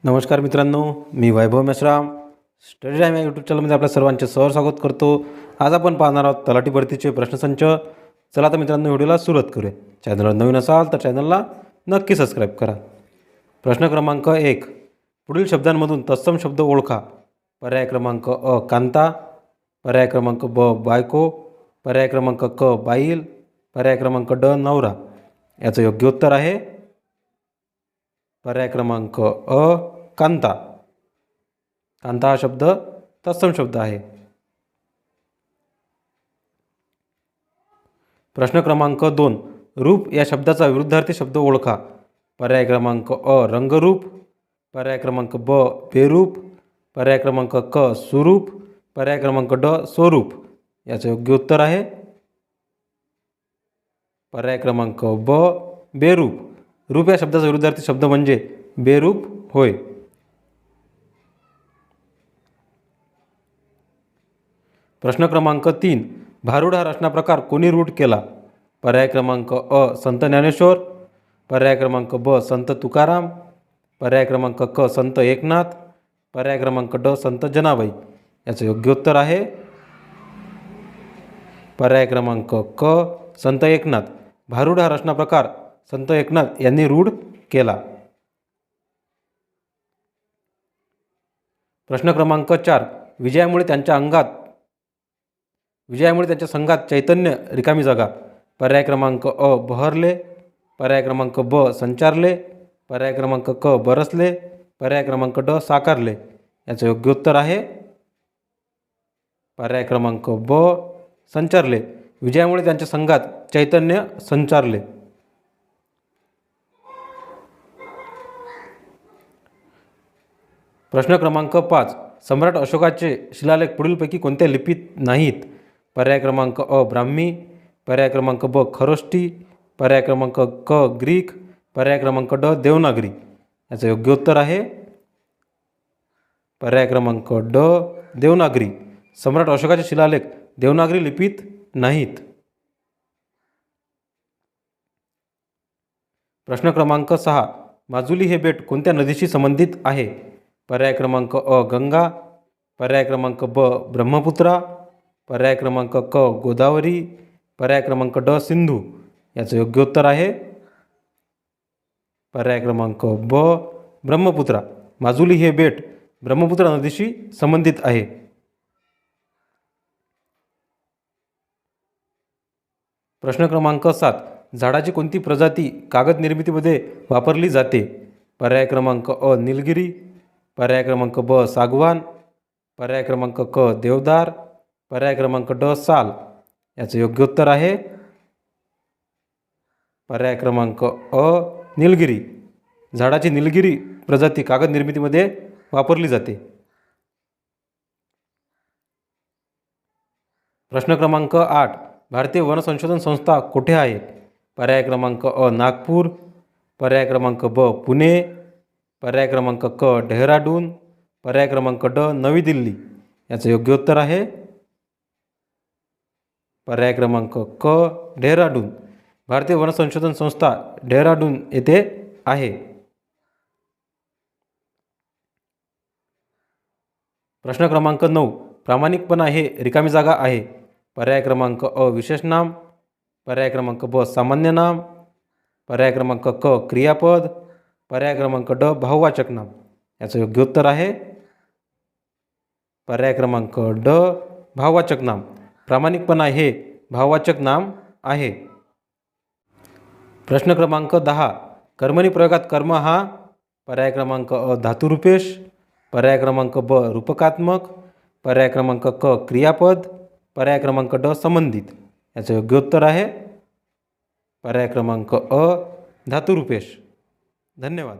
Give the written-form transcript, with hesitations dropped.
नमस्कार मित्रांनो, मी वैभव Meshram study time या यूट्यूब चॅनलमध्ये आपल्या सर्वांचे सहर्ष स्वागत करतो। आज आपण पाहणार आहोत तलाठी भरतीचे प्रश्नसंच। चला तर मित्रांनो, व्हिडिओला सुरुवात करूया। चॅनलवर नवीन असाल तर चॅनलला नक्की सबस्क्राईब करा। प्रश्न क्रमांक 1, पुढील शब्दांमधून तत्सम शब्द ओळखा। पर्याय क्रमांक अ कांता, पर्याय क्रमांक ब बायको, पर्याय क्रमांक क बाईल, पर्याय क्रमांक ड नवरा। याचं योग्य उत्तर आहे पर्याय क्रमांक अ कांता। कांता हा शब्द तत्सम शब्द आहे। प्रश्न क्रमांक 2, रूप या शब्दाचा विरुद्धार्थी शब्द ओळखा। पर्याय क्रमांक अ रंगरूप, पर्याय क्रमांक ब बेरूप, पर्याय क्रमांक क सुरूप, पर्याय क्रमांक ड स्वरूप। याचं योग्य उत्तर आहे पर्याय क्रमांक ब बेरूप। रूप या शब्दाचा विरुद्धार्थी शब्द म्हणजे बेरूप होय। प्रश्न क्रमांक 3, भारूड हा रचना प्रकार कोणी रूढ केला? पर्याय क्रमांक अ संत ज्ञानेश्वर, पर्याय क्रमांक ब संत तुकाराम, पर्याय क्रमांक क संत एकनाथ, पर्याय क्रमांक ड संत जनाबाई। याचं योग्य उत्तर आहे पर्याय क्रमांक क संत एकनाथ। भारूड हा रचना प्रकार संत एकनाथ यांनी रूढ केला। प्रश्न क्रमांक 4, विजयामुळे त्यांच्या संघात चैतन्य रिकामी जागा। पर्याय क्रमांक अ बहरले, पर्याय क्रमांक ब संचारले, पर्याय क्रमांक क बरसले, पर्याय क्रमांक ड साकारले। याचं योग्य उत्तर आहे पर्याय क्रमांक ब संचारले। विजयामुळे त्यांच्या संघात चैतन्य संचारले। प्रश्न क्रमांक 5, सम्राट अशोकाचे शिलालेख पुढीलपैकी कोणत्या लिपीत नाहीत? पर्याय क्रमांक अ ब्राह्मी, पर्याय क्रमांक ब खरोष्टी, पर्याय क्रमांक क ग्रीक, पर्याय क्रमांक ड देवनागरी। याचं योग्य उत्तर आहे पर्याय क्रमांक ड देवनागरी। सम्राट अशोकाचे शिलालेख देवनागरी लिपीत नाहीत। प्रश्न क्रमांक 6, माजुली हे बेट कोणत्या नदीशी संबंधित आहे? पर्याय क्रमांक अ गंगा, पर्याय क्रमांक ब ब्रह्मपुत्रा, पर्याय क्रमांक क गोदावरी, पर्याय क्रमांक ड सिंधू। याचं योग्य उत्तर आहे पर्याय क्रमांक ब ब्रह्मपुत्रा। माजुली हे बेट ब्रह्मपुत्रा नदीशी संबंधित आहे। प्रश्न क्रमांक 7, झाडाची कोणती प्रजाती कागद निर्मितीमध्ये वापरली जाते? पर्याय क्रमांक अ निलगिरी, पर्याय क्रमांक ब सागवान, पर्याय क्रमांक क देवदार, पर्याय क्रमांक ड साल। याचं योग्य उत्तर आहे पर्याय क्रमांक अ निलगिरी। झाडाची निलगिरी प्रजाती कागद निर्मितीमध्ये वापरली जाते। प्रश्न क्रमांक 8, भारतीय वन संशोधन संस्था कुठे आहे? पर्याय क्रमांक अ नागपूर, पर्याय क्रमांक ब पुणे, पर्याय क्रमांक क डेहराडून, पर्याय क्रमांक ड नवी दिल्ली। याचं योग्य उत्तर आहे पर्याय क्रमांक क डेहराडून। भारतीय वन संशोधन संस्था डेहराडून येथे आहे। प्रश्न क्रमांक 9, प्रामाणिकपणा हे रिकामी जागा आहे। पर्याय क्रमांक अ विशेष नाम, पर्याय क्रमांक ब सामान्य नाम, पर्याय क्रमांक क क्रियापद, पर्याय क्रमांक ड भाववाचक नाम। याचं योग्य उत्तर आहे पर्याय क्रमांक ड भाववाचक नाम। प्रामाणिकपणा हे भाववाचक नाम आहे। प्रश्न क्रमांक 10, कर्मणी प्रयोगात कर्म हा पर्याय क्रमांक अ धातुरूपेश, पर्याय क्रमांक ब रूपकात्मक, पर्याय क्रमांक क क्रियापद, पर्याय क्रमांक ड संबंधित। याचं योग्य उत्तर आहे पर्याय क्रमांक अ धातुरूपेश। धन्यवाद।